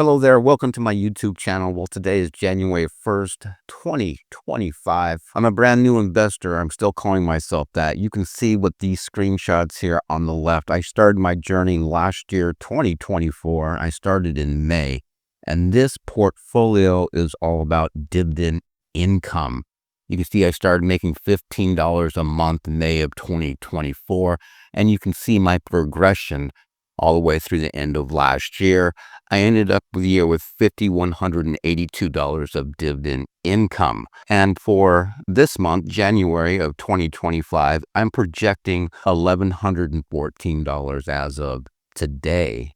Hello there. Welcome to my YouTube channel. Well, today is January 1st, 2025. I'm a brand new investor. I'm still calling myself that. You can see what these screenshots here on the left. I started my journey last year, 2024. I started in May, and this portfolio is all about dividend income. You can see I started making $15 a month in May of 2024, and you can see my progression all the way through the end of last year. I ended up the year with $5,182 of dividend income. And for this month, January of 2025, I'm projecting $1,114 as of today.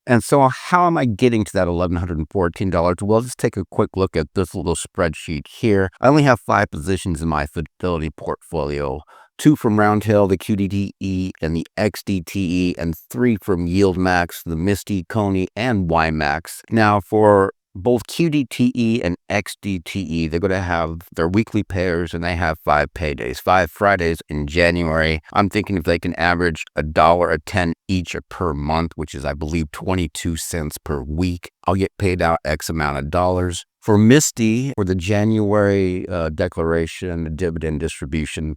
And so how am I getting to that $1,114? Well, let's take a quick look at this little spreadsheet here. I only have 5 positions in my Fidelity portfolio. 2 from Roundhill, the QDTE and the XDTE, and 3 from YieldMax, the Misty, Coney, and YieldMax. Now, for both QDTE and XDTE, they're going to have their weekly pairs, and they have 5 paydays, 5 Fridays in January. I'm thinking if they can average $1.10 each per month, which is, I believe, 22 cents per week, I'll get paid out X amount of dollars. For Misty, for the January declaration, the dividend distribution,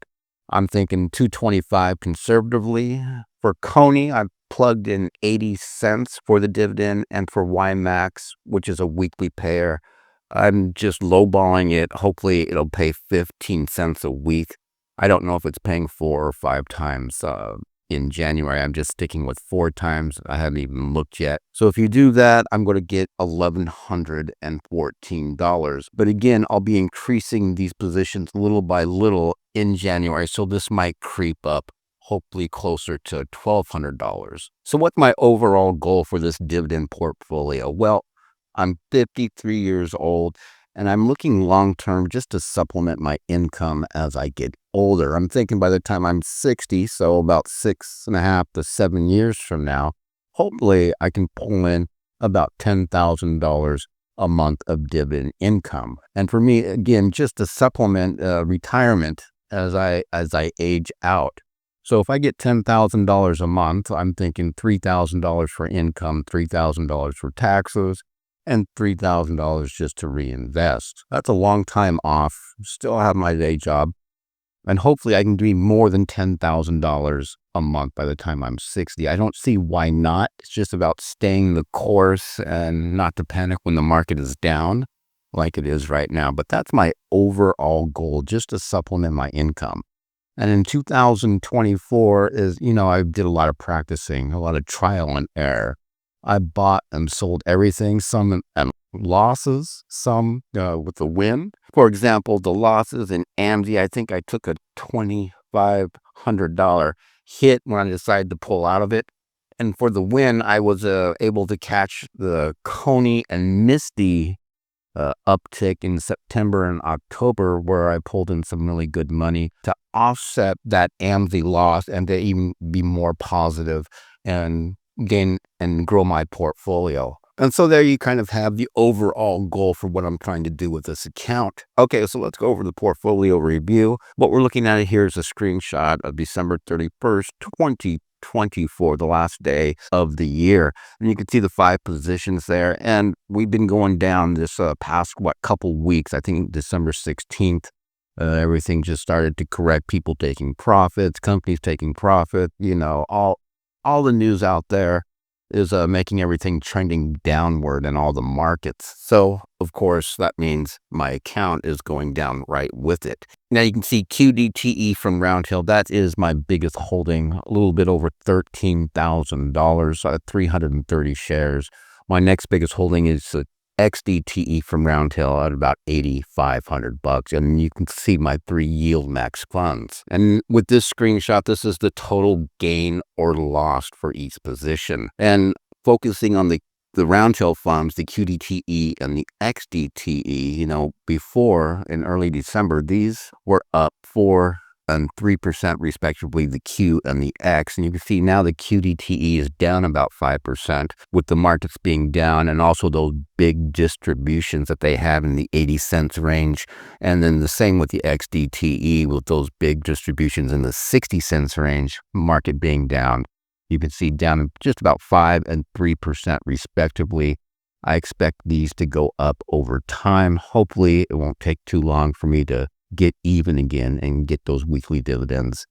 I'm thinking $2.25 conservatively. For Coney, I've plugged in 80 cents for the dividend, and for YieldMax, which is a weekly pair, I'm just lowballing it. Hopefully it'll pay 15 cents a week. I don't know if it's paying 4 or 5 times in January. I'm just sticking with 4 times. I haven't even looked yet. So if you do that, I'm going to get $1,114. But again, I'll be increasing these positions little by little in January. So this might creep up, hopefully closer to $1,200. So what's my overall goal for this dividend portfolio? Well, I'm 53 years old, and I'm looking long-term just to supplement my income as I get older. I'm thinking by the time I'm 60, so about 6.5 to 7 years from now, hopefully I can pull in about $10,000 a month of dividend income. And for me, again, just to supplement retirement as I age out. So if I get $10,000 a month, I'm thinking $3,000 for income, $3,000 for taxes, and $3,000 just to reinvest. That's a long time off. Still have my day job. And hopefully I can do more than $10,000 a month by the time I'm 60. I don't see why not. It's just about staying the course and not to panic when the market is down like it is right now. But that's my overall goal, just to supplement my income. And in 2024 is, I did a lot of practicing, a lot of trial and error. I bought and sold everything, some at losses, some with a win. For example, the losses in AMD, I think I took a $2,500 hit when I decided to pull out of it. And for the win, I was able to catch the Coney and Misty uptick in September and October, where I pulled in some really good money to offset that AMD loss and to even be more positive and gain and grow my portfolio. And so there you kind of have the overall goal for what I'm trying to do with this account. Okay, so let's go over the portfolio review. What we're looking at here is a screenshot of December 31st, 2024, the last day of the year. And you can see the 5 positions there. And we've been going down this past, couple weeks. I think December 16th, everything just started to correct. People taking profits, companies taking profit, all the news out there is making everything trending downward in all the markets. So, of course, that means my account is going down right with it. Now, you can see QDTE from Roundhill. That is my biggest holding, a little bit over $13,000, 330 shares. My next biggest holding is XDTE from Roundhill at about $8,500, and you can see my 3 YieldMax funds. And with this screenshot, this is the total gain or loss for each position. And focusing on the Roundhill funds, the QDTE and the XDTE, before in early December, these were up 4 and 3% respectively, the Q and the X. And you can see now the QDTE is down about 5% with the markets being down, and also those big distributions that they have in the 80 cents range. And then the same with the XDTE with those big distributions in the 60 cents range, market being down. You can see down just about 5 and 3% respectively. I expect these to go up over time. Hopefully, it won't take too long for me to get even again and get those weekly dividends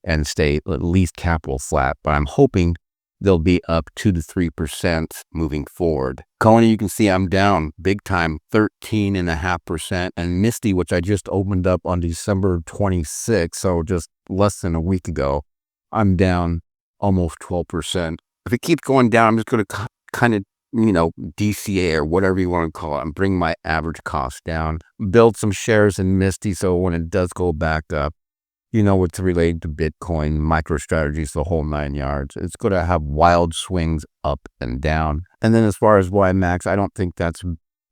and stay at least capital flat. But I'm hoping they'll be up 2 to 3% moving forward. Coney, you can see I'm down big time, 13.5%. And Misty, which I just opened up on December 26th, so just less than a week ago, I'm down almost 12%. If it keeps going down, I'm just going to kind of, DCA or whatever you want to call it, and bring my average cost down, build some shares in Misty, so when it does go back up, it's related to Bitcoin, MicroStrategies, the whole 9 yards. It's going to have wild swings up and down. And then as far as YieldMax, I don't think that's,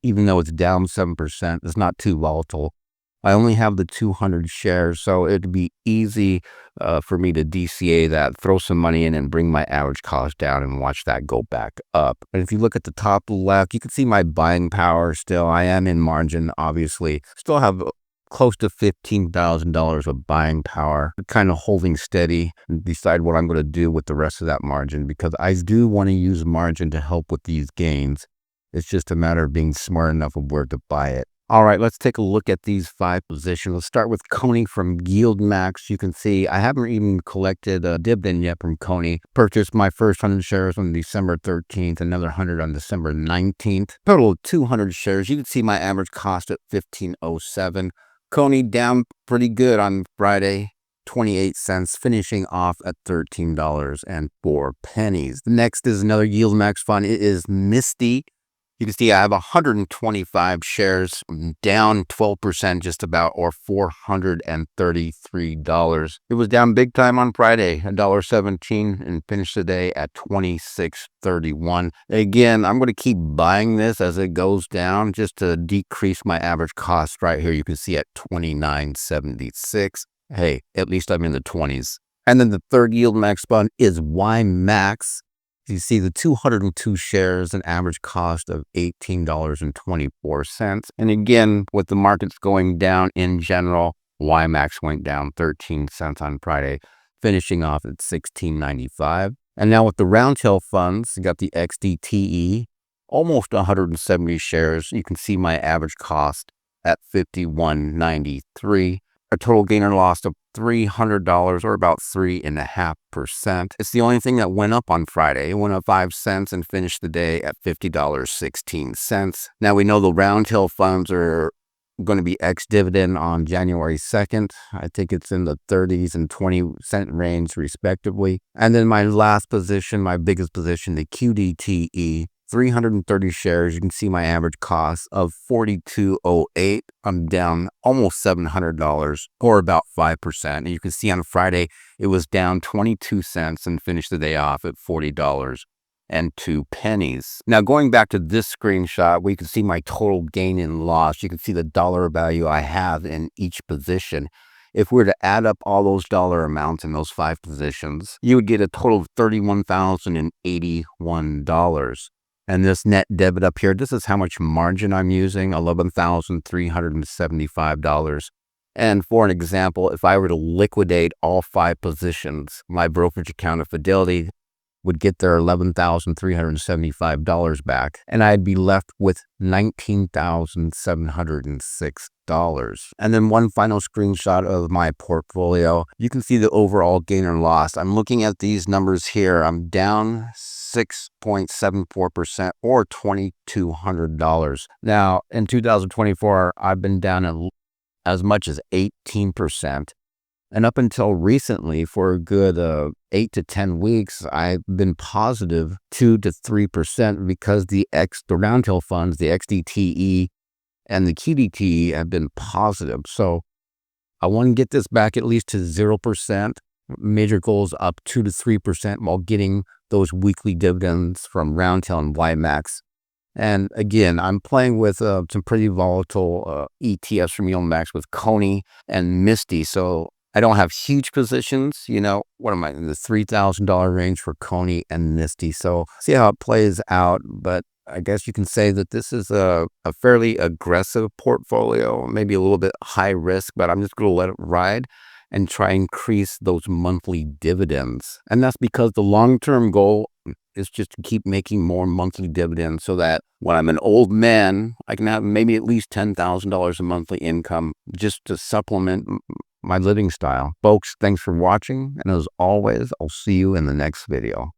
even though it's down 7%, it's not too volatile. I only have the 200 shares, so it'd be easy for me to DCA that, throw some money in and bring my average cost down and watch that go back up. And if you look at the top left, you can see my buying power still. I am in margin, obviously. Still have close to $15,000 of buying power, kind of holding steady and decide what I'm going to do with the rest of that margin, because I do want to use margin to help with these gains. It's just a matter of being smart enough of where to buy it. All right, let's take a look at these 5 positions. Let's start with Coney from YieldMax. You can see I haven't even collected a dividend yet from Coney. Purchased my first 100 shares on December 13th, another 100 on December 19th. Total of 200 shares. You can see my average cost at $15.07. Coney down pretty good on Friday, 28 cents, finishing off at $13.04. The next is another YieldMax fund. It is Misty. You can see I have 125 shares, down 12% just about, or $433. It was down big time on Friday, $1.17, and finished the day at $26.31. Again, I'm going to keep buying this as it goes down just to decrease my average cost right here. You can see at $29.76. Hey, at least I'm in the 20s. And then the third YieldMax fund is YieldMax. You see the 202 shares, an average cost of $18.24. And again, with the markets going down in general, YieldMax went down 13 cents on Friday, finishing off at $16.95. And now with the Roundhill funds, you got the XDTE, almost 170 shares. You can see my average cost at $51.93. A total gain or loss of $300, or about 3.5%. It's the only thing that went up on Friday. It went up 5 cents and finished the day at $50.16. Now we know the Roundhill funds are going to be ex-dividend on January 2nd. I think it's in the 30s and 20-cent range respectively. And then my last position, my biggest position, the QDTE, 330 shares. You can see my average cost of $42.08. I'm down almost $700, or about 5%. And you can see on Friday, it was down 22 cents and finished the day off at $40.02. Now, going back to this screenshot, where you can see my total gain and loss, you can see the dollar value I have in each position. If we were to add up all those dollar amounts in those 5 positions, you would get a total of $31,081. And this net debit up here, this is how much margin I'm using, $11,375. And for an example, if I were to liquidate all 5 positions, my brokerage account at Fidelity would get their $11,375 back, and I'd be left with $19,706. And then one final screenshot of my portfolio. You can see the overall gain or loss. I'm looking at these numbers here. I'm down 6.74%, or $2,200. Now, in 2024, I've been down as much as 18%. And up until recently, for a good 8 to 10 weeks, I've been positive 2 to 3%, because the Roundhill funds, the XDTE and the QDTE, have been positive. So I want to get this back at least to 0%. Major goals up 2 to 3% while getting those weekly dividends from Roundhill and YieldMax. And again, I'm playing with some pretty volatile ETFs from YieldMax with Coney and Misty. So I don't have huge positions, what am I, in the $3,000 range for Coney and Misty. So see how it plays out. But I guess you can say that this is a fairly aggressive portfolio, maybe a little bit high risk, but I'm just going to let it ride and try and increase those monthly dividends. And that's because the long-term goal is just to keep making more monthly dividends so that when I'm an old man, I can have maybe at least $10,000 a monthly income just to supplement my living style. Folks, thanks for watching. And as always, I'll see you in the next video.